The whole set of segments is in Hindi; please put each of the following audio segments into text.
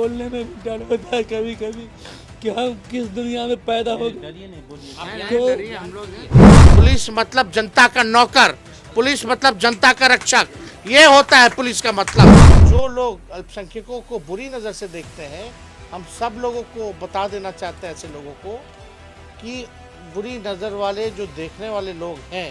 बोलने में भी डर होता है कभी कभी कि हम किस दुनिया में पैदा हो गए। पुलिस मतलब जनता का नौकर, पुलिस मतलब जनता का रक्षक, ये होता है पुलिस का मतलब। जो लोग अल्पसंख्यकों को बुरी नज़र से देखते हैं, हम सब लोगों को बता देना चाहते हैं ऐसे लोगों को कि बुरी नज़र वाले जो देखने वाले लोग हैं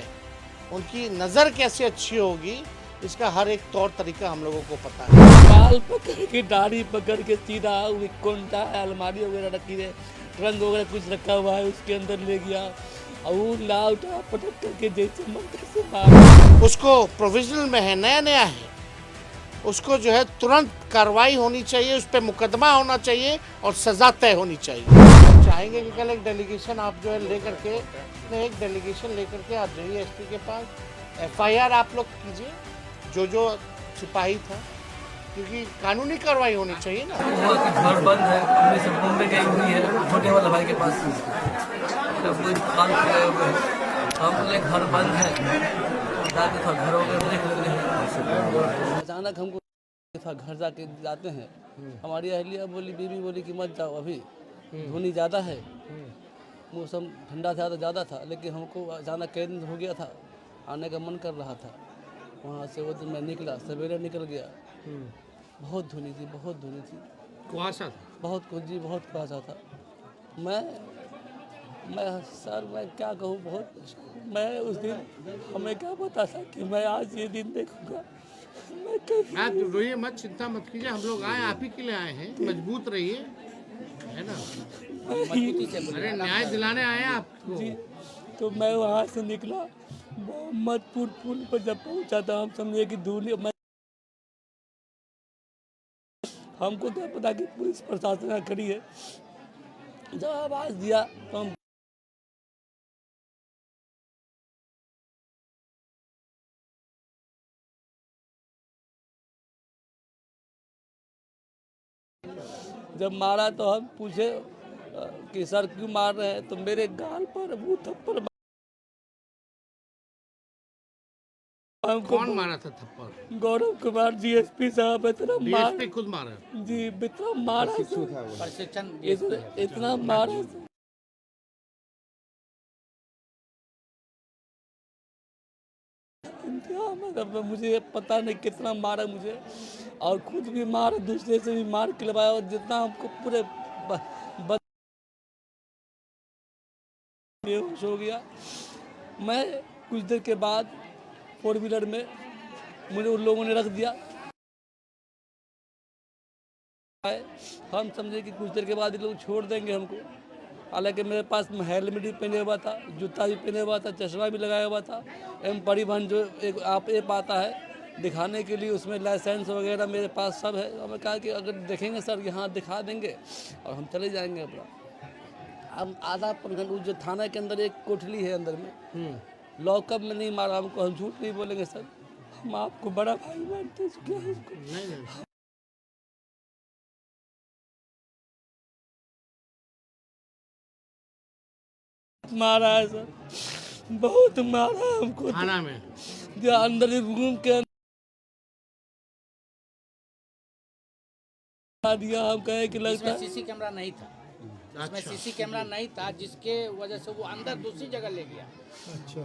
उनकी नज़र कैसे अच्छी होगी इसका हर एक तौर तरीका हम लोगों को पता है। बाल पकड़ के दाढ़ी पकड़ के सीधा कोंटा अलमारी वगैरह रखी है, ट्रंक वगैरह कुछ रखा हुआ है उसके अंदर ले गया और वो लाउटा पटक करके जैसे मन से मारा। उसको प्रोविजनल में है, नया नया है, उसको जो है तुरंत कार्रवाई होनी चाहिए, उस पर मुकदमा होना चाहिए और सजा तय होनी चाहिए। चाहेंगे कि कल एक डेलीगेशन आप जो है लेकर के एक डेलीगेशन लेकर के आप जाइए एसपी के पास, एफआईआर आप लोग कीजिए जो सिपाही था, क्योंकि कानूनी कार्रवाई होनी चाहिए ना। घर बंद है, पुलिस बॉम्बे गई हुई है छोटे वाला भाई के पास, तो कोई दुकान खुले हुए हैं, हम बोले घर बंद है, जाके थोड़ा घरों में देख लेते हैं। अचानक हमको घर जाके जाते हैं, हमारी अहलिया बोली, बीवी बोली कि मत जाओ अभी, धुनी ज़्यादा है, मौसम ठंडा था तो ज़्यादा था, लेकिन हमको अचानक कई दिन हो गया था, आने का मन कर रहा था। वहाँ से वो दिन मैं निकला, सवेरे निकल गया, बहुत धुनी थी, बहुत धुनी थी, कुहासा था, बहुत कुछ जी, बहुत कुहासा था। मैं सर मैं क्या कहूँ, बहुत मैं उस दिन हमें क्या पता था कि मैं आज ये दिन देखूँगा। आप रोइए मत, चिंता मत कीजिए, हम लोग आए आप ही के लिए आए हैं, मजबूत रहिए, है ना, अरे न्याय दिलाने आए हैं आपको जी। तो मैं वहाँ से निकला, मोहम्मदपुर पुल पर जब पहुँचा था, हम समझे कि दूरी मैं, हमको क्या पता कि पुलिस प्रशासन खड़ी है। जब आवाज़ दिया तो हम जब मारा तो हम पूछे कि सर क्यों मार रहे हैं, तो मेरे गाल पर वो थप्पड़ हमको। कौन मारा था थप्पड़? गौरव कुमार जीएसपी साहब इतना मार, डीएसपी खुद मारा जी इतना मारा, प्रशिक्षण इतना मारा, मतलब मुझे पता नहीं कितना मारा मुझे, और खुद भी मारा, दूसरे से भी मार खिलवाया, और जितना हमको पूरे बेहोश हो गया। मैं कुछ देर के बाद 4 व्हीलर में मुझे उन लोगों ने रख दिया। हम समझे कि कुछ देर के बाद ये लोग छोड़ देंगे हमको, हालांकि मेरे पास हेलमेट भी पहने हुआ था, जूता भी पहने हुआ था, चश्मा भी लगाया हुआ था। एम परिवहन जो एक ऐप आता है दिखाने के लिए, उसमें लाइसेंस वगैरह मेरे पास सब है। हमें कहा कि अगर देखेंगे सर यहाँ दिखा देंगे और हम चले जाएंगे अपना। हम आधा प्रखंड जो थाना के अंदर एक कोठली है अंदर में, लॉकअप में नहीं मारा हमको, हम झूठ नहीं बोलेंगे सर, हम आपको बड़ा भाई मानते हैं, क्या हमको मारा है सर, बहुत मारा है हमको थाना में, जो अंदर रूम के अंदर दिया। हम कहे कि लगता है सीसी कैमरा नहीं था, इसमें सीसी कैमरा नहीं था, जिसके वजह से वो अंदर दूसरी जगह ले गया। अच्छा,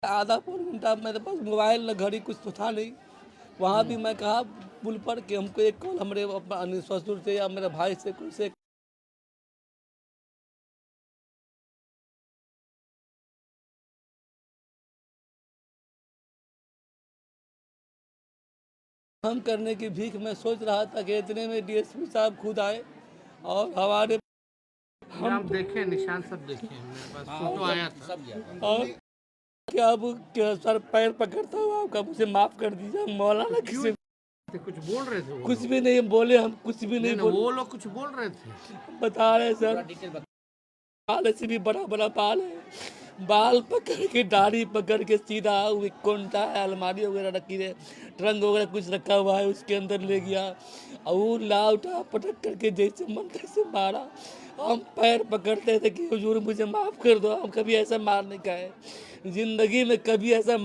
आधा पौन घंटा मेरे पास मोबाइल न घड़ी कुछ तो था नहीं। वहाँ भी मैं कहा पुल पर कि हमको एक कॉल हमारे ससुर से या मेरे भाई से कुछ से हम करने की भीख मैं सोच रहा था कि इतने में डीएसपी साहब खुद आए और हमारे हम देखे निशान सब देखे, मेरे पास फोटो आया था सब। और क्या अब क्या सर पैर पकड़ता हूँ आपका, मुझे माफ कर दीजिए। मौलाना किसी कुछ बोल रहे थे वो कुछ भी नहीं बोले, हम कुछ भी नहीं बोले, वो लोग कुछ बोल रहे थे, बता रहे सर बाल से भी बड़ा बड़ा बाल है, बाल पकड़ के दाढ़ी पकड़ के सीधा कोंटा अलमारी वगैरह रखी है, ट्रंक वगैरह कुछ रखा हुआ है उसके अंदर ले गया और वो लाउटा पटक करके जैसे मन से मारा। हम पैर पकड़ते थे कि हुजूर मुझे माफ़ कर दो, हम कभी ऐसा मारने का है। जिंदगी में कभी ऐसा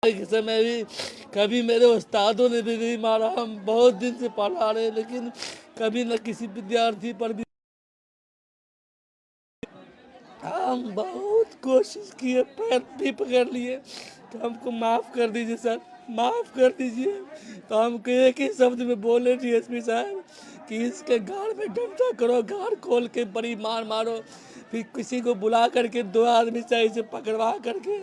के समय भी कभी मेरे उस्तादों ने भी नहीं मारा। हम बहुत दिन से पढ़ा रहे लेकिन कभी न किसी विद्यार्थी पर भी हम बहुत कोशिश किए, पैर भी पकड़ लिए कि हमको माफ़ कर दीजिए सर, माफ़ कर दीजिए। तो हमको एक ही शब्द में बोले डीएसपी साहब कि इसके गाड़ में डंडा करो, गाड़ खोल के बड़ी मार मारो। फिर किसी को बुला करके 2 आदमी चाहिए से पकड़वा करके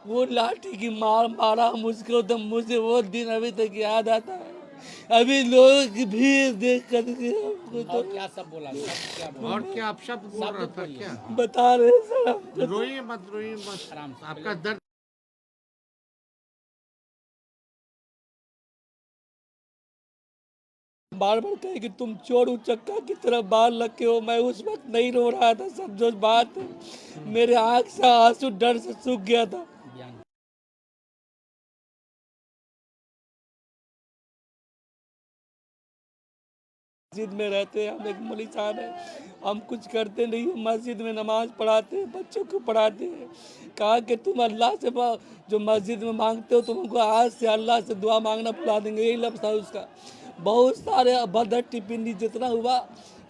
वो लाठी की मार मारा मुझको। तो मुझे वो दिन अभी तक याद आता है। अभी लोग भीड़ देख करके हमको तो और क्या सब बोला, सब क्या बोला? और क्या आप शब्द बोल रहा था क्या? बता रहे सर हमको। रोइए मत, रोइए मत, आराम से आपका दर्द बार बार कहे कि तुम चोर उचक्का की तरह बाल रखे हो। मैं उस वक्त नहीं रो रहा था सब, जो बात मेरे आँख से आंसू डर से सूख गया था। बयान मस्जिद में रहते हैं हम, एक मौलवी साहब है, हम कुछ करते नहीं हैं, मस्जिद में नमाज पढ़ाते हैं, बच्चों को पढ़ाते हैं। कहा कि तुम अल्लाह से जो मस्जिद में मांगते हो तुमको आज से अल्लाह से दुआ मांगना भुला देंगे, यही लफ्ज़ था उसका। बहुत सारे अभद्र टिप्पणी जितना हुआ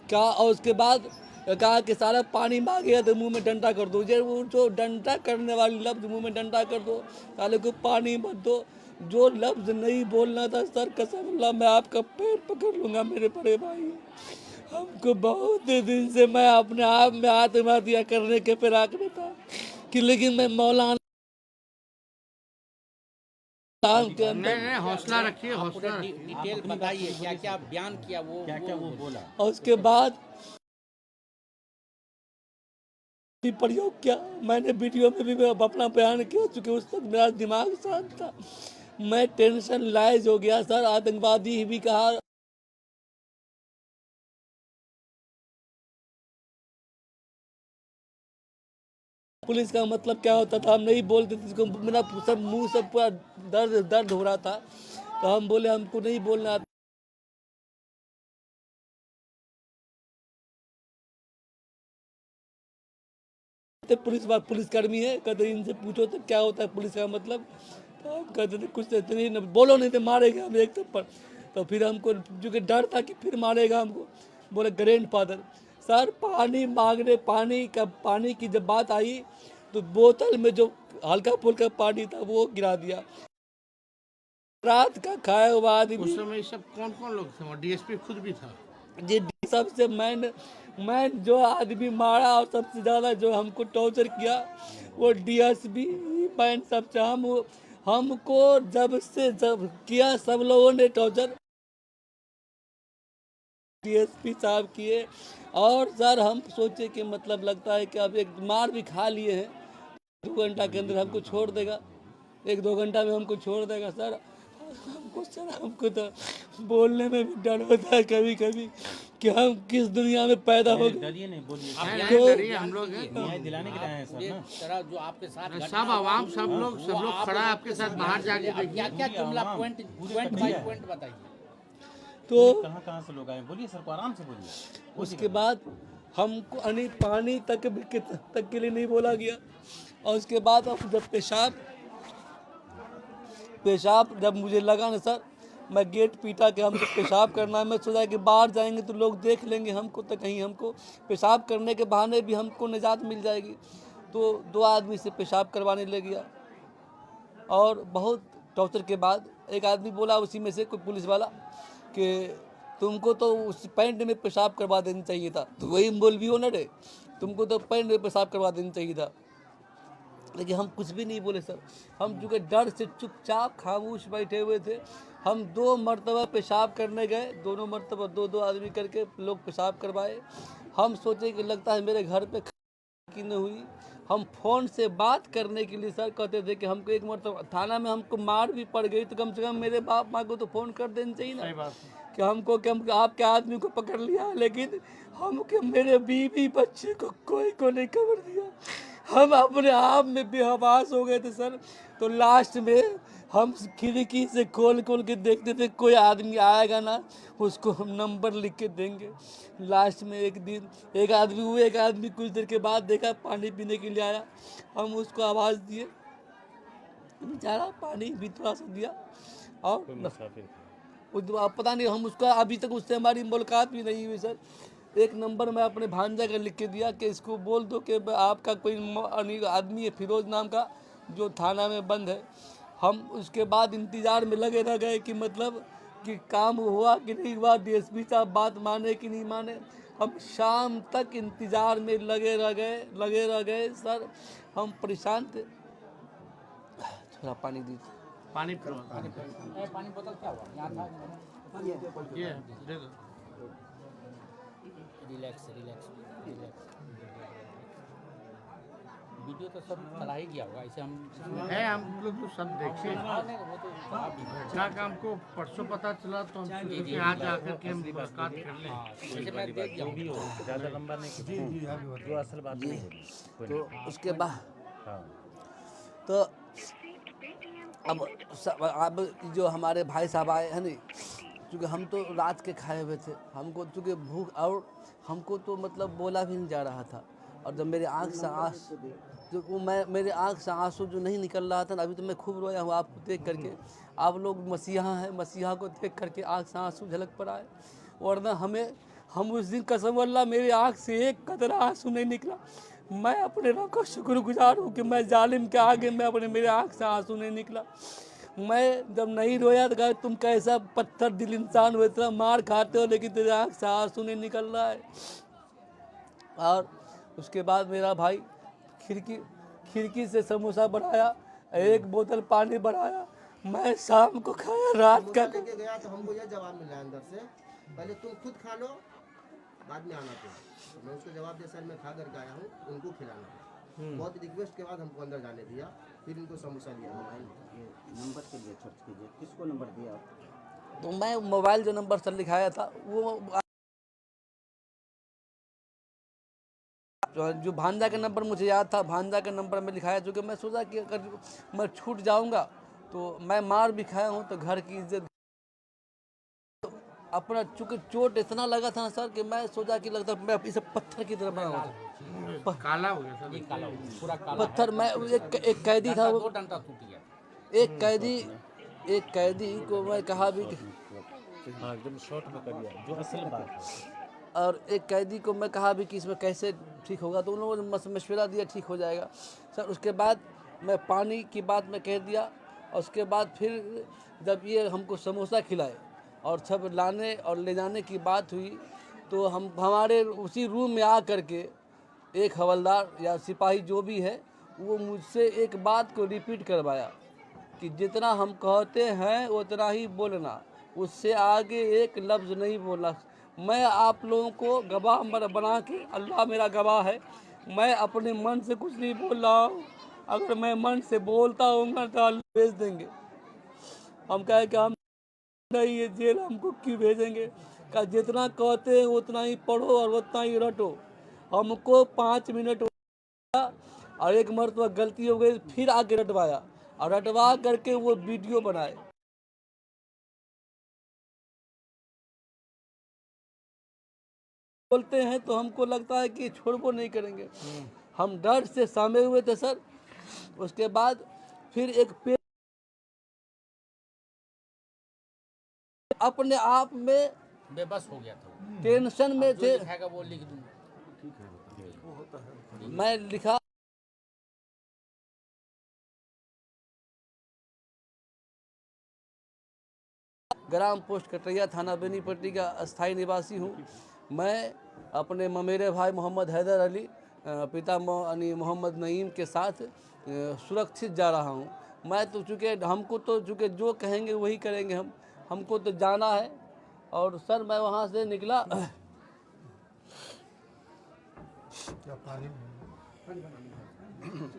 कहा। और उसके बाद कहा कि सारा पानी मांगेगा तो मुंह में डंडा कर दो। वो जो डंडा करने वाली लफ्ज़ मुंह में डंडा कर दो, साले को पानी मत दो। जो लफ्ज़ नहीं बोलना था सर, कसम अल्लाह मैं आपका पैर पकड़ लूँगा मेरे बड़े भाई। हमको बहुत दिन से मैं अपने आप में आत्महत्या करने के फिराक में था कि लेकिन मैं मौलाना के अंदर नहीं, हौसला रखिए, पूरा हौसला रखिए। डिटेल बताइए, क्या क्या बयान किया, वो क्या वो बोला? और उसके बाद भी प्रयोग किया। मैंने वीडियो में भी अपना बयान किया चूँकि उस तक मेरा दिमाग शांत था। मैं टेंशन लाइज हो गया सर। आतंकवादी भी कहा। पुलिस का मतलब क्या होता था हम नहीं बोलते थे, जिसको मेरा सब मुंह सब पूरा दर्द हो रहा था। तो हम बोले हमको नहीं बोलना। पुलिसकर्मी है, कहते इनसे पूछो तो क्या होता है पुलिस का मतलब। तो हम कहते थे कुछ तो नहीं, बोलो नहीं तो मारेगा हम एक थप्पड़। तो फिर हमको जो कि डर था कि फिर मारेगा हमको, बोले ग्रैंड फादर। सर पानी मांगने, पानी की जब बात आई तो बोतल में जो हल्का फुल्का पानी था वो गिरा दिया। रात का खाया हुआ आदमी। उस समय सब कौन कौन लोग थे? वहाँ डीएसपी खुद भी था। जी सबसे मैं जो आदमी मारा और सबसे ज़्यादा जो हमको टॉर्चर किया वो डीएसपी मैन सबसे हमको जब किया सब लोगों ने टॉर्चर डीएसपी साहब किए। और सर हम सोचे कि मतलब लगता है कि अब एक मार भी खा लिए हैं, 2 घंटा के अंदर हमको छोड़ देगा, 1-2 घंटा में हमको छोड़ देगा सर। हमको तो बोलने में भी डर होता है कभी कभी कि हम किस दुनिया में पैदा हो गए। डरिए नहीं, बोलिए। डरिए, हम लोग हैं। न्याय दिलाने के लिए आए हैं सर ना। तरह जो आपके साथ सब आवाम, सब लोग खड़ा है आपके साथ, बाहर जाके देखिए। क्या क्या जुमला पॉइंट बाय पॉइंट बताइए। तो कहाँ से लोग आए, बोलिए सर को आराम से बोलिए। उसके बाद हमको पानी तक के लिए नहीं बोला गया। और उसके बाद अब जब पेशाब जब मुझे लगा ना सर, मैं गेट पीटा कि हमको पेशाब करना है। मैं सोचा कि बाहर जाएंगे तो लोग देख लेंगे हमको, तो कहीं हमको पेशाब करने के बहाने भी हमको निजात मिल जाएगी। तो 2 आदमी से पेशाब करवाने ले गया। और बहुत टॉर्चर के बाद एक आदमी बोला उसी में से कोई पुलिस वाला कि तुमको तो उस पैंट में पेशाब करवा देना चाहिए था। तो वही मौलवी ओनर है, तुमको तो पैंट में पेशाब करवा देना चाहिए था। लेकिन हम कुछ भी नहीं बोले सर। हम चूँकि डर से चुपचाप खामोश बैठे हुए थे। हम 2 मरतबा पेशाब करने गए, दोनों मरतबा 2-2 आदमी करके लोग पेशाब करवाए। हम सोचे कि लगता है मेरे घर पे की न हुई। हम फ़ोन से बात करने के लिए सर कहते थे कि हमको एक मरतबा थाना में हमको मार भी पड़ गई तो कम से कम मेरे बाप माँ को तो फ़ोन कर देना चाहिए ना कि हमको कि हम आपके आदमी को पकड़ लिया। लेकिन हमको मेरे बीवी बच्चे को कोई को नहीं खबर दिया। हम अपने आप में बेहवास हो गए थे सर। तो लास्ट में हम खिड़की से खोल खोल के देखते थे कोई आदमी आएगा ना, उसको हम नंबर लिख के देंगे। लास्ट में एक दिन एक आदमी कुछ देर के बाद देखा पानी पीने के लिए आया, हम उसको आवाज़ दिए, बेचारा पानी भी थोड़ा सा दिया और पता नहीं हम उसका अभी तक उससे हमारी मुलाकात भी नहीं हुई सर। एक नंबर मैं अपने भांजा का लिख के दिया कि इसको बोल दो कि आपका कोई आदमी है फिरोज नाम का जो थाना में बंद है। हम उसके बाद इंतज़ार में लगे रह गए कि मतलब कि काम हुआ कि नहीं हुआ, डीएसपी साहब बात माने कि नहीं माने। हम शाम तक इंतज़ार में लगे रह गए सर। हम परेशान थे। थोड़ा पानी दीजिए। पानी पानी बोतल क्या हुआ यहाँ था? ये दे दो। Relax relax relax. वीडियो तो सब चला ही गया होगा, ऐसे हम लोग तो सब देखे। वो तो क्या काम को परसों पता चला तो हम सोचे कि आज आकर के हम मुलाकात कर लें। जैसे मैं देख गया हूँ। ज़्यादा लंबा नहीं जो असल बात नहीं होगी। तो उसके बाद हाँ तो अब जो हमारे भाई साहब आए हैं नहीं, क्योंकि हम तो रात के खाए हुए थे, हमको चूँकि भूख और हमको तो मतलब बोला भी नहीं जा रहा था। और जब मेरे आँख से आंसू जो वो मेरे आँख से आंसू जो नहीं निकल रहा था ना, अभी तो मैं खूब रोया हूँ आपको देख करके। आप लोग मसीहा हैं, मसीहा को देख करके आँख से आंसू झलक पड़ा है। वरना हम उस दिन कसम अल्लाह मेरे आँख से एक कतरा आंसू नहीं निकला। मैं अपने रब का शुक्रगुजार हूँ कि मैं जालिम के आगे मेरे आँख से आंसू नहीं निकला। मैं जब नहीं रोया तो कहा तुम कैसा पत्थर दिल इंसान हो, इतना मार खाते हो लेकिन तेरे आँख से आंसू नहीं निकल रहा है। और उसके बाद मेरा भाई खिड़की से समोसा बढ़ाया, एक बोतल पानी बढ़ाया, मैं शाम को खाया रात का। लेके गया तो हमको यह जवाब मिला अंदर से, पहले तुम खुद खा लो बाद में आना तुम। मैं उसको जवाब दिया सर मैं खा करके आया हूँ, उनको खिलाना। बहुत रिक्वेस्ट के बाद हमको अंदर जाने दिया, फिर इनको समोसा दिया। नंबर के लिए सर्च कीजिए, किसको नंबर दिया? तो मैं मोबाइल जो नंबर सर लिखाया था वो जो भांजा का नंबर मुझे याद था, भांजा का नंबर में लिखाया, जो कि मैं सोचा कि अगर मैं छूट जाऊंगा तो मैं मार भी खाया हूं तो घर की इज्जत। अपना चूँकि चोट इतना लगा था ना सर कि मैं सोचा कि लगता मैं इसे पत्थर की तरह बना हुआ काला हो गया सर। काला पूरा काला पत्थर। मैं एक कैदी था, दो डंडा टूट गया। एक कैदी को मैं कहा भी हाँ एकदम शॉर्ट में कर दिया जो असल बात है। और एक कैदी को मैं कहा भी कि इसमें कैसे ठीक होगा, तो उन लोगों ने मशवरा दिया ठीक हो जाएगा सर। उसके बाद मैं पानी की बात में कह दिया। और उसके बाद फिर जब ये हमको समोसा खिलाए और सब लाने और ले जाने की बात हुई तो हमारे उसी रूम में आ कर के एक हवलदार या सिपाही जो भी है वो मुझसे एक बात को रिपीट करवाया कि जितना हम कहते हैं उतना ही बोलना, उससे आगे एक लफ्ज़ नहीं बोलना। मैं आप लोगों को गवाह बना के, अल्लाह मेरा गवाह है, मैं अपने मन से कुछ नहीं बोल रहा हूँ। अगर मैं मन से बोलता हूँगा तो अल्लाह भेज देंगे। हम कहे कि हम नहीं, ये जेल हमको क्यों भेजेंगे? का जितना कहते हैं उतना ही पढ़ो और उतना ही रटो। हमको 5 मिनट और एक मरतबा गलती हो गई, फिर आके रटवाया और रटवा करके वो वीडियो बनाए। बोलते हैं तो हमको लगता है कि छोड़बो नहीं करेंगे। हम डर से सामे हुए थे सर। उसके बाद फिर एक अपने आप में बेबस हो गया था, टेंशन में थे। लिखाएगा वो लिख दूंगा। मैं लिखा ग्राम पोस्ट कटैया, थाना बेनीपट्टी का अस्थायी निवासी हूँ। मैं अपने ममेरे भाई मोहम्मद हैदर अली, पिता मोहम्मद नईम के साथ सुरक्षित जा रहा हूँ। मैं तो चूँकि हमको तो चूँकि जो कहेंगे वही करेंगे, हमको तो जाना है। और सर मैं वहाँ से निकला।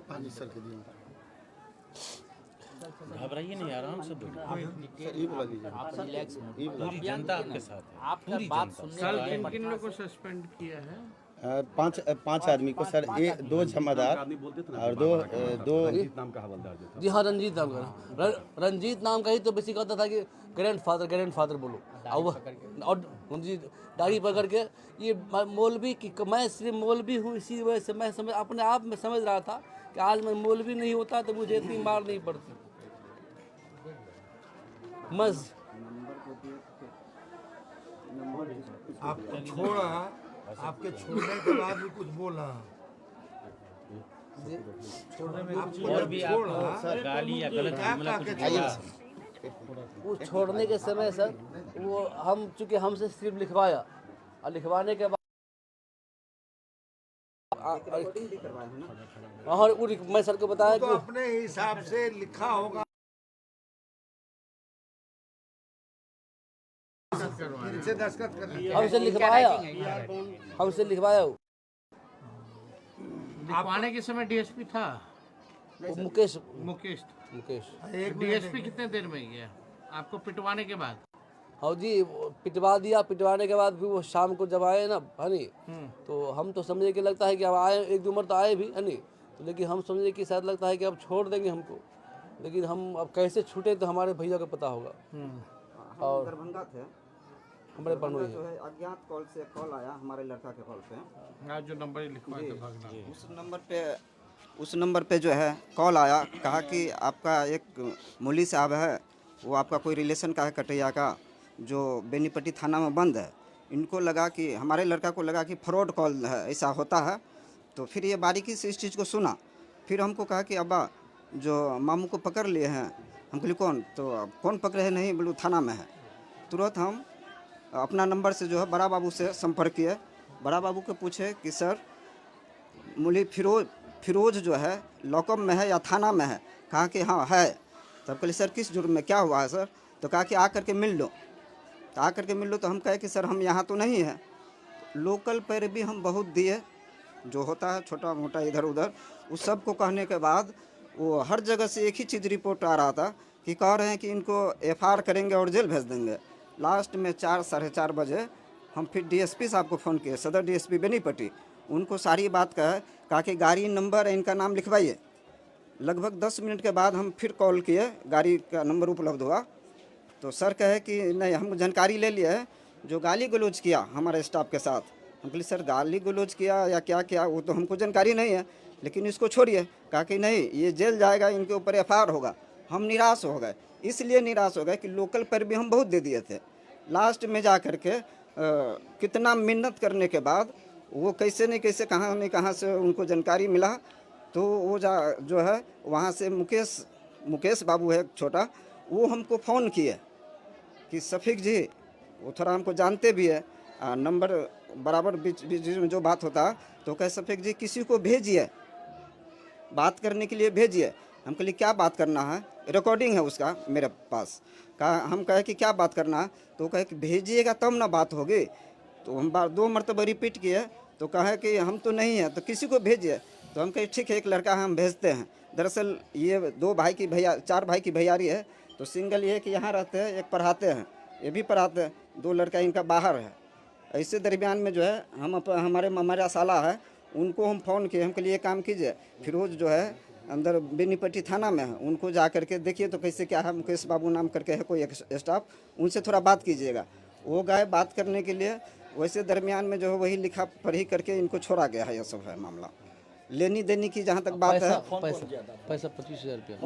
पानी सर के दिए। घबराइए नहीं, आराम से बोलिए। आप रिलैक्स पूरी जनता आपके साथ है। आपका बात सुनने कल वाले किन लोगों को सस्पेंड किया है? पांच आदमी को सर, ये 2 जमादार और दो जी हाँ, रंजीत नाम का, रंजीत नाम का ही तो बेसिक कहता था कि ग्रैंडफादर बोलो। और जी दाढ़ी पकड़ के ये मौलवी की, मैं सिर्फ मौलवी हूँ, इसी वजह से मैं समझ अपने आप में समझ रहा था कि आज मैं मौलवी नहीं होता तो मुझे इतनी मार नहीं पड़ती। मज आपको छोड़ा, आपके छोड़ने के बाद भी कुछ बोला, और भी आपको गाली या गलत जुमला कुछ बोला? वो छोड़ने के समय सर, वो हम चूँकि हमसे सिर्फ लिखवाया और लिखवाने के बाद और मैं सर को बताया तो कि अपने हिसाब से लिखा होगा, इनसे दस्तखत कर दिया। हमसे लिखवाया वो। लिखवाने के समय डीएसपी था वो मुकेश डीएसपी कितने देर में गया आपको पिटवाने के बाद? हाँ जी, वो पिटवा दिया। पिटवाने के बाद फिर वो शाम को जब आए ना, है नी, तो हम तो समझे कि लगता है कि अब आए, 1-2 मर तो आए भी, है नी, तो लेकिन हम समझे कि शायद लगता है कि अब छोड़ देंगे हमको, लेकिन हम अब कैसे छूटे तो हमारे भैया को पता होगा। और दरभंगा थे, हमारे बनोई जो है अज्ञात कॉल से कॉल आया हमारे लड़का के कॉल पे, जो नंबर लिखवाए थे भागना, उस नंबर पे जो है कॉल आया, कहा कि आपका एक मौलवी साहब है, वो आपका कोई रिलेशन का है कटैया का, जो बेनीपट्टी थाना में बंद है। इनको लगा कि हमारे लड़का को लगा कि फ्रॉड कॉल है, ऐसा होता है। तो फिर ये बारीकी से इस चीज़ को सुना, फिर हमको कहा कि अब्बा जो मामू को पकड़ लिए हैं। हम बोले कौन? तो कौन पकड़े हैं? नहीं बोलो थाना में है। तुरंत हम अपना नंबर से जो है बड़ा बाबू से संपर्क किए, बड़ा बाबू को पूछे कि सर मौलवी फिरोज जो है लॉकअप में है या थाना में है? कहा कि हाँ है। तब कहले सर किस जुर्म में, क्या हुआ है सर? तो कहा कि आकर के मिल लो। तो आकर के मिल लो। तो हम कहे कि सर हम यहाँ तो नहीं हैं। लोकल पर भी हम बहुत दिए, जो होता है छोटा मोटा इधर उधर, उस सब को कहने के बाद वो हर जगह से एक ही चीज़ रिपोर्ट आ रहा था कि कह रहे हैं कि इनको एफआईआर करेंगे और जेल भेज देंगे। लास्ट में 4-4:30 बजे हम फिर डीएसपी साहब को फ़ोन किए, सदर डीएसपी बेनीपट्टी। उनको सारी बात कहा कि गाड़ी नंबर इनका नाम लिखवाइए। लगभग 10 मिनट के बाद हम फिर कॉल किए, गाड़ी का नंबर उपलब्ध हुआ। तो सर कहे कि नहीं, हम जानकारी ले लिए है, जो गाली गलौज किया हमारे स्टाफ के साथ। हम बोले सर गाली गलौज किया या क्या किया वो तो हमको जानकारी नहीं है, लेकिन इसको छोड़िए। कहा कि नहीं, ये जेल जाएगा, इनके ऊपर एफआईआर होगा। हम निराश हो गए, इसलिए निराश हो गए कि लोकल पर भी हम बहुत दे दिए थे। लास्ट में जा कर के कितना मिन्नत करने के बाद वो कैसे नहीं कैसे कहाँ से उनको जानकारी मिला, तो वो जो है वहाँ से मुकेश बाबू है छोटा, वो हमको फ़ोन किए कि शफीक जी, वो थोड़ा हमको जानते भी है, नंबर बराबर बीच में जो बात होता, तो कहे शफीक जी किसी को भेजिए, बात करने के लिए भेजिए। हम कहले क्या बात करना है? रिकॉर्डिंग है उसका मेरे पास। हम कहे कि क्या बात करना है? तो कहे कि भेजिएगा तब ना बात होगी। तो हम 2 मरतबा रिपीट किए, तो कहे कि हम तो नहीं हैं, तो किसी को भेजिए। तो हम कहे ठीक है, एक लड़का हम भेजते हैं। दरअसल ये 4 भाई की भैयारी है। तो सिंगल ये कि यहाँ रहते हैं, एक पढ़ाते हैं, ये भी पढ़ाते हैं, 2 लड़का इनका बाहर है। ऐसे दरमियान में जो है हमारे ममारा साला है, उनको हम फ़ोन किए। हम के लिए काम कीजिए, फिरोज जो है अंदर बेनीपट्टी थाना में है, उनको जा करके देखिए तो कैसे क्या है, मुकेश बाबू नाम करके है कोई एक स्टाफ, उनसे थोड़ा बात कीजिएगा। वो गए बात करने के लिए। वैसे दरमियान में जो है वही लिखा पढ़ी करके इनको छोड़ा गया है। ये सब है मामला। लेनी देनी की जहाँ तक बात है, पैसा 25,000 रुपया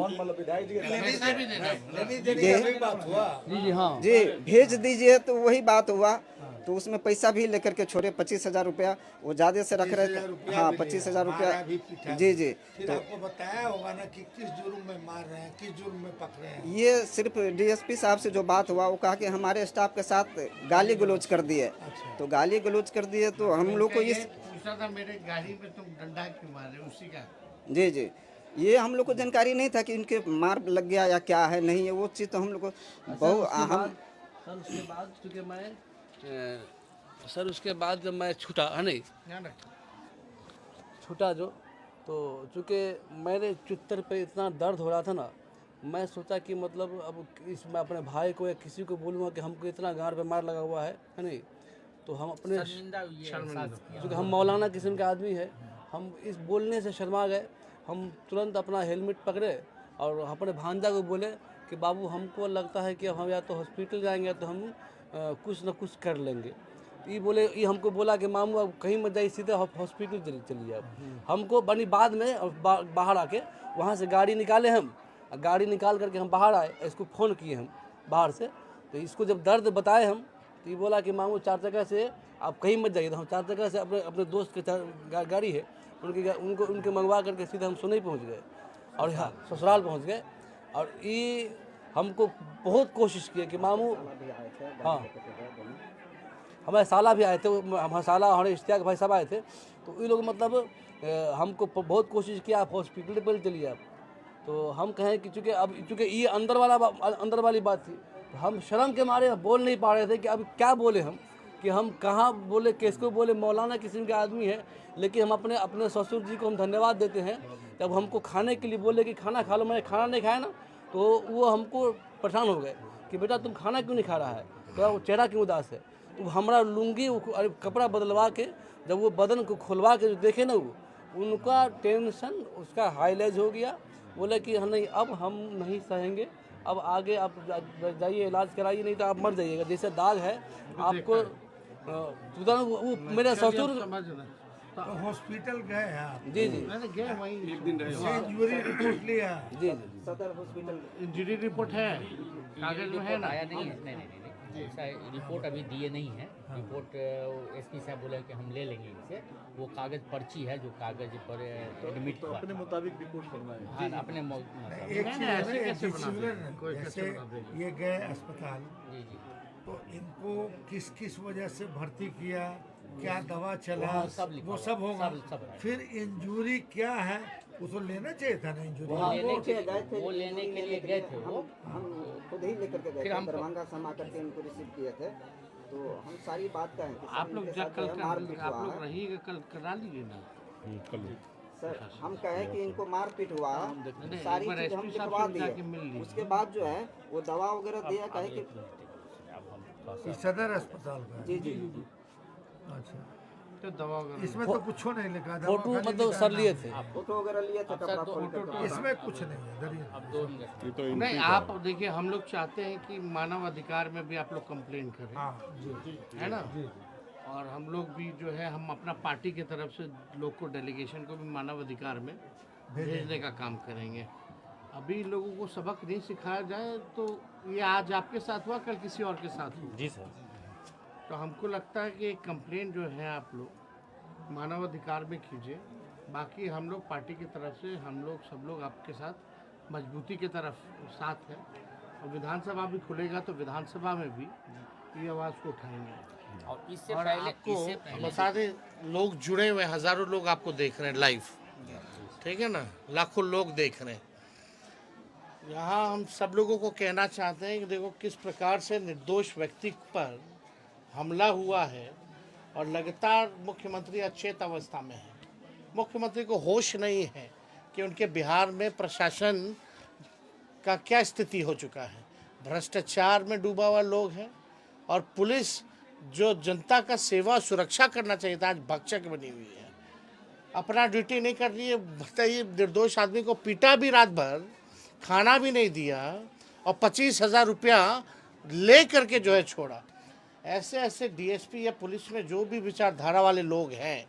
जी हाँ जी भेज दीजिए, तो वही बात हुआ। तो उसमें पैसा भी लेकर के छोड़े, 25,000 रुपया वो ज़्यादा से रख रहे थे। हाँ 25,000 रुपया। जी जी। फिर आपको बताया होगा ना कि किस जुर्म में मार रहे हैं, किस जुर्म में पकड़े हैं? ये सिर्फ डीएसपी साहब से जो बात हुआ, वो कहा कि हमारे स्टाफ के साथ गाली गलौज कर दिए। तो गाली गलौज कर दिए तो हम लोग को इस पूछा था मेरे गाड़ी में तुम डंडा क्यों मारे, उसी का। जी जी, ये हम लोग को जानकारी नहीं था कि इनके मार लग गया या क्या है, नहीं है वो चीज़। तो हम लोग को बहुत हम सर उसके बाद चूँकि मैं उसके बाद जब मैं छूटा है नहीं छूटा जो, तो चूँकि मेरे चुत्तर पे इतना दर्द हो रहा था ना, मैं सोचा कि मतलब अब मैं अपने भाई को या किसी को बोलूँगा कि हमको इतना गांड पे मार लगा हुआ है नहीं, तो हम अपने शर्मिंदा हुई है, एहसास किया। क्योंकि हम मौलाना किस्म के आदमी है, हम इस बोलने से शर्मा गए। हम तुरंत अपना हेलमेट पकड़े और अपने भांजा को बोले कि बाबू हमको लगता है कि हम या तो हॉस्पिटल जाएंगे तो हम कुछ न कुछ कर लेंगे। ये बोले, ये हमको बोला कि मामू अब कहीं मत जाइए, सीधे हॉस्पिटल चलिए आप। हमको बनी बाद में बाहर आके वहाँ से गाड़ी निकाले हम, गाड़ी निकाल करके हम बाहर आए, इसको फ़ोन किए हम बाहर से। तो इसको जब दर्द बताए हम तो ये बोला कि मामू 4 चक्का से आप कहीं मत जाइए। तो हम 4 चक्का से अपने दोस्त के गाड़ी है उनके मंगवा करके सीधे हम सोनई पहुँच गए और यहाँ ससुराल पहुँच गए। और ये हमको बहुत कोशिश किए कि मामू, हाँ हमारे साला भी आए थे, हमारे साला हमारे इश्तियाक भाई सब आए थे। तो ये लोग मतलब हमको बहुत कोशिश किया आप हॉस्पिटल पर चलिए आप। तो हम कहें कि चूँकि ये अंदर वाली बात थी, तो हम शर्म के मारे बोल नहीं पा रहे थे कि अब क्या बोले हम, कि हम कहाँ बोले, किसको बोले। मौलाना किस्म के आदमी है, लेकिन हम अपने ससुर जी को हम धन्यवाद देते हैं। जब हमको खाने के लिए बोले कि खाना खा लो, मैंने खाना नहीं खाया ना, तो वो हमको परेशान हो गए कि बेटा तुम खाना क्यों नहीं खा रहा है, तो चेहरा क्यों उदास है। तो हमारा लुंगी कपड़ा बदलवा के जब वो बदन को खुलवा के जो देखे ना, वो उनका टेंशन उसका हाईलाइज हो गया। बोले कि नहीं अब हम नहीं सहेंगे, अब आगे आप जाइए इलाज कराइए, नहीं तो आप मर जाइएगा। जैसे दाग है आपको वो मेरे ससुर तो हॉस्पिटल गए आप? जी जी गए वहीं एक दिन इंजरी रिपोर्ट लिया? जी सदर हॉस्पिटल इंजरी रिपोर्ट है, कागज में है ना? आया नहीं है, नहीं ऐसा रिपोर्ट अभी दिए नहीं है। रिपोर्ट एसपी साहब बोले कि हम ले लेंगे इनसे, वो कागज पर्ची है जो कागज पर एडमिट हुआ, अपने मुताबिक रिपोर्ट करना है। हाँ, अपने एक चीज है ना, जैसे ये गए अस्पताल, जी जी तो इनको किस किस वजह से भर्ती किया, क्या दवा चला, सब लिखा वो हुआ, सब होगा। सब है। फिर इंजूरी क्या है वो तो लेना चाहिए था ना इंजूरी। वो लेने के लिए गए थे वो, हम खुद ही लेकर के गए फिर थे, हम दरभंगा से हम आकर के इनको रिसीव किए थे। तो हम सारी बात कहें कि आप लोग जब आप लोग रहिएगा, कल करा लीजिए ना। सर हम कहें कि इनको मारपीट हुआ है, सारी एक बार चीज हम SP साहब लिखवा से जाके मिल दिए। लीजिए। उसके बाद जो है वो दवा वगैरह दिया, कहे कि ये सदर अस्पताल का है। जी जी अच्छा, तो दवा वगैरह इसमें तो कुछ नहीं लिखा, दवा फोटो खाली मतलब लिखा सर है लिए नाम। थे। फोटो वगैरह लिए थे, कपड़ा खोल कर। इसमें कुछ नहीं है, डरिए नहीं। अब 2 मिनट नहीं। आप देखिए, हम लोग चाहते हैं कि मानव अधिकार में भी आप लोग कंप्लेन करें, हाँ जी, है ना? और हम लोग भी जो है, हम अपना पार्टी की तरफ से लोग को, डेलीगेशन को भी मानव अधिकार में भेजने का काम करेंगे। अभी लोगों को सबक नहीं सिखाया जाए तो ये आज आपके साथ हुआ, कल किसी और के साथ हुआ। जी सर। तो हमको लगता है कि कंप्लेन जो है आप लोग मानव अधिकार में कीजिए। बाकी हम लोग पार्टी की तरफ से हम लोग सब लोग आपके साथ मजबूती की तरफ साथ है। और विधानसभा भी खुलेगा तो विधानसभा में भी ये आवाज़ को उठाएंगे। और इससे और पहले आपको बता दें, लोग जुड़े हुए, हज़ारों लोग आपको देख रहे हैं लाइव, ठीक है ना? लाखों लोग देख रहे हैं। यहाँ हम सब लोगों को कहना चाहते हैं कि देखो किस प्रकार से निर्दोष व्यक्ति पर हमला हुआ है और लगातार मुख्यमंत्री अचेत अवस्था में है। मुख्यमंत्री को होश नहीं है कि उनके बिहार में प्रशासन का क्या स्थिति हो चुका है। भ्रष्टाचार में डूबा हुआ लोग हैं और पुलिस जो जनता का सेवा सुरक्षा करना चाहिए था, आज भक्षक बनी हुई है, अपना ड्यूटी नहीं कर रही है। बताइए, निर्दोष आदमी को पीटा भी रात भर, खाना भी नहीं दिया और 25,000 रुपया ले करके जो है छोड़ा। ऐसे ऐसे डीएसपी या पुलिस में जो भी विचारधारा वाले लोग हैं,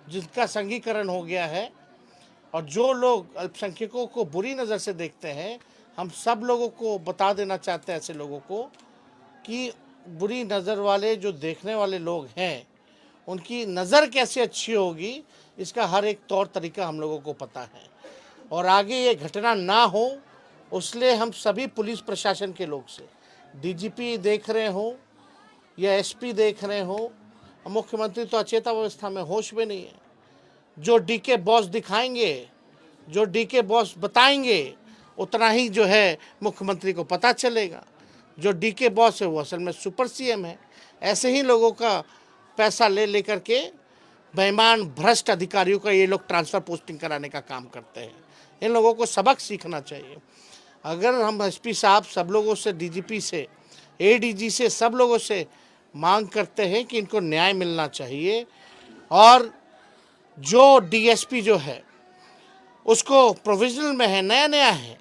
जिनका संघीकरण हो गया है, और जो लोग अल्पसंख्यकों को बुरी नज़र से देखते हैं, हम सब लोगों को बता देना चाहते हैं ऐसे लोगों को कि बुरी नज़र वाले जो देखने वाले लोग हैं, उनकी नज़र कैसे अच्छी होगी, इसका हर एक तौर तरीका हम लोगों को पता है। और आगे ये घटना ना हो, उसलिए हम सभी पुलिस प्रशासन के लोग से, डीजीपी देख रहे हो या एसपी देख रहे हो, मुख्यमंत्री तो अचेतावस्था में, होश में नहीं है। जो डीके बॉस दिखाएंगे, जो डीके बॉस बताएंगे, उतना ही जो है मुख्यमंत्री को पता चलेगा। जो डीके बॉस है वो असल में सुपर सीएम है। ऐसे ही लोगों का पैसा ले लेकर के बेईमान भ्रष्ट अधिकारियों का ये लोग ट्रांसफ़र पोस्टिंग कराने का काम करते हैं। इन लोगों को सबक सीखना चाहिए। अगर हम एसपी साहब सब लोगों से, डीजीपी से, एडीजी से, सब लोगों से मांग करते हैं कि इनको न्याय मिलना चाहिए और जो डीएसपी जो है उसको प्रोविजनल में है, नया नया है,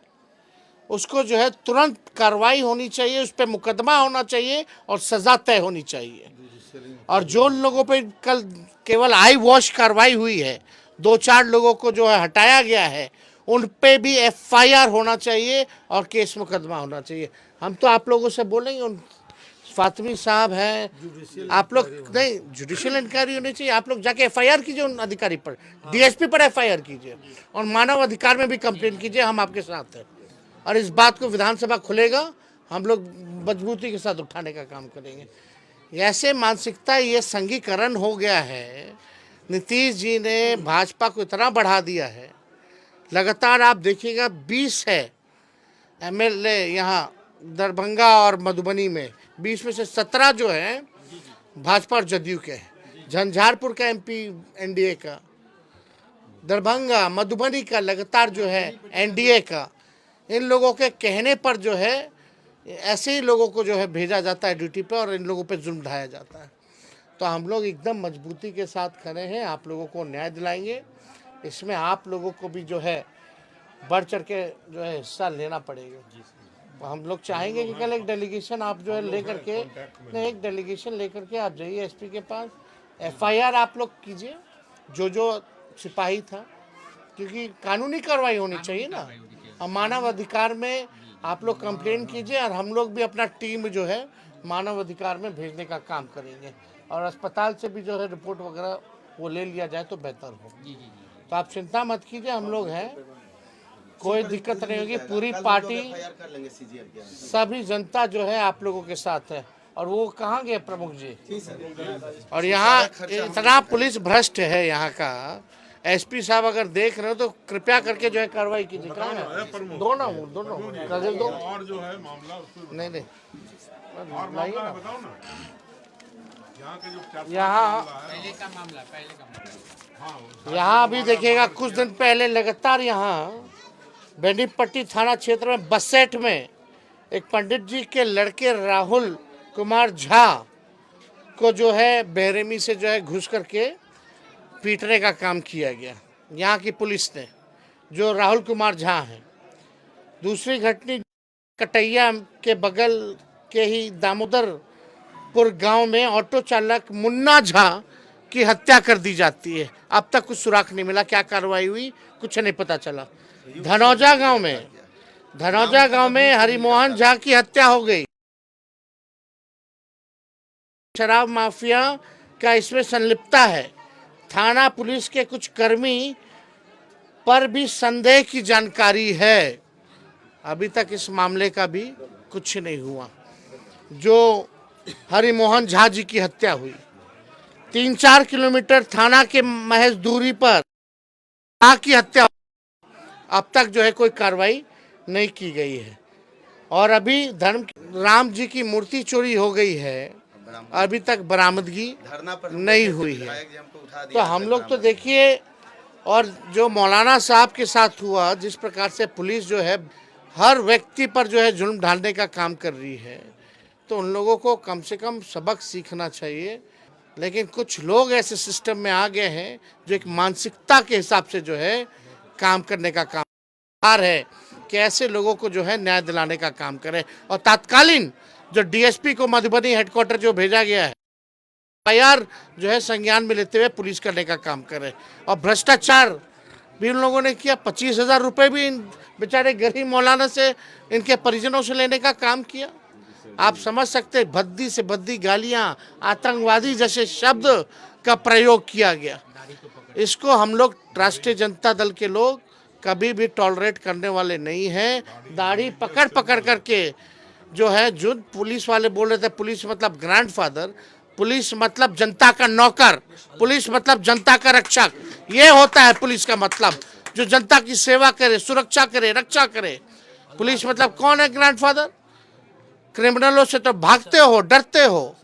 उसको जो है तुरंत कार्रवाई होनी चाहिए, उस पर मुकदमा होना चाहिए और सज़ा तय होनी चाहिए। और जो लोगों पे कल केवल आई वॉश कार्रवाई हुई है, 2-4 लोगों को जो है हटाया गया है, उन पे भी एफआईआर होना चाहिए और केस मुकदमा होना चाहिए। हम तो आप लोगों से बोलेंगे, उन फातिमी साहब हैं, आप लोग नहीं, जुडिशियल इंक्वायरी होनी चाहिए। आप लोग जाके एफआईआर कीजिए उन अधिकारी पर, डीएसपी पर एफआईआर कीजिए और मानव अधिकार में भी कंप्लेंट कीजिए, हम आपके साथ हैं। और इस बात को विधानसभा खुलेगा, हम लोग मजबूती के साथ उठाने का काम करेंगे। ऐसे मानसिकता, ये संघीकरण हो गया है। नीतीश जी ने भाजपा को इतना बढ़ा दिया है, लगातार आप देखिएगा 20 है एमएलए यहाँ दरभंगा और मधुबनी में, 20 में से 17 जो है भाजपा और जदयू के हैं। झंझारपुर का एमपी एनडीए का, दरभंगा मधुबनी का लगातार जो है एनडीए का। इन लोगों के कहने पर जो है ऐसे ही लोगों को जो है भेजा जाता है ड्यूटी पे और इन लोगों पे जुल्म ढाया जाता है। तो हम लोग एकदम मजबूती के साथ खड़े हैं, आप लोगों को न्याय दिलाएंगे। इसमें आप लोगों को भी जो है बढ़ चढ़ के जो है हिस्सा लेना पड़ेगा। हम लोग चाहेंगे कि कल एक डेलीगेशन आप जो है लेकर के, नहीं, एक डेलीगेशन लेकर के आप जाइए एसपी के पास, एफआईआर आप लोग कीजिए जो सिपाही था, क्योंकि कानूनी कार्रवाई होनी चाहिए ना। और मानव अधिकार में आप लोग कंप्लेन कीजिए और हम लोग भी अपना टीम जो है मानव अधिकार में भेजने का काम करेंगे और अस्पताल से भी जो है रिपोर्ट वगैरह वो ले लिया जाए तो बेहतर हो। तो आप चिंता मत कीजिए, हम लोग हैं, कोई दिक्कत नहीं होगी। पूरी पार्टी, सभी जनता जो है आप लोगों के साथ है। और वो कहाँ गए प्रमुख जी? और यहाँ इतना पुलिस भ्रष्ट है यहाँ का। एसपी साहब अगर देख रहे हो तो कृपया करके जो है कार्रवाई कीजिए। कहाँ है? दोनों और जो है मामला नहीं यहाँ अभी देखिएगा, कुछ दिन पहले लगातार यहाँ बेनीपट्टी थाना क्षेत्र में बसेट में एक पंडित जी के लड़के राहुल कुमार झा को जो है बेरहमी से जो है घुस करके पीटने का काम किया गया यहाँ की पुलिस ने, जो राहुल कुमार झा हैं। दूसरी घटना कटैया के बगल के ही दामोदरपुर गांव में ऑटो चालक मुन्ना झा की हत्या कर दी जाती है। अब तक कुछ सुराग नहीं मिला, क्या कार्रवाई हुई कुछ नहीं पता चला। धनौजा गांव में हरिमोहन झा की हत्या हो गई। शराब माफिया का इसमें संलिप्तता है। थाना पुलिस के कुछ कर्मी पर भी संदेह की जानकारी है। अभी तक इस मामले का भी कुछ नहीं हुआ। जो हरिमोहन झा जी की हत्या हुई, 3-4 किलोमीटर थाना के महज दूरी पर की हत्या, अब तक जो है कोई कार्रवाई नहीं की गई है। और अभी राम जी की मूर्ति चोरी हो गई है, अभी तक बरामदगी नहीं हुई है। तो हम लोग तो देखिए, और जो मौलाना साहब के साथ हुआ, जिस प्रकार से पुलिस जो है हर व्यक्ति पर जो है जुल्म ढालने का काम कर रही है, तो उन लोगों को कम से कम सबक सीखना चाहिए। लेकिन कुछ लोग ऐसे सिस्टम में आ गए हैं जो एक मानसिकता के हिसाब से जो है काम करने का काम है कि ऐसे लोगों को जो है न्याय दिलाने का काम करें। और तात्कालीन जो डीएसपी को मधुबनी हेडक्वार्टर जो भेजा गया है, एफआईआर जो है संज्ञान में लेते हुए पुलिस करने का काम करे। और भ्रष्टाचार भी उन लोगों ने किया, 25,000 रुपये भी इन बेचारे गरीब मौलाना से, इनके परिजनों से लेने का काम किया। आप समझ सकते, भद्दी से भद्दी गालियां, आतंकवादी जैसे शब्द का प्रयोग किया गया। इसको हम लोग राष्ट्रीय जनता दल के लोग कभी भी टॉलरेट करने वाले नहीं हैं। दाढ़ी पकड़ पकड़ करके जो है, जो पुलिस वाले बोल रहे थे पुलिस मतलब ग्रैंडफादर, पुलिस मतलब जनता का नौकर, पुलिस मतलब जनता का रक्षक, ये होता है पुलिस का मतलब, जो जनता की सेवा करे, सुरक्षा करे, रक्षा करे। पुलिस मतलब कौन है ग्रैंडफादर? क्रिमिनलों से तो भागते हो, डरते हो।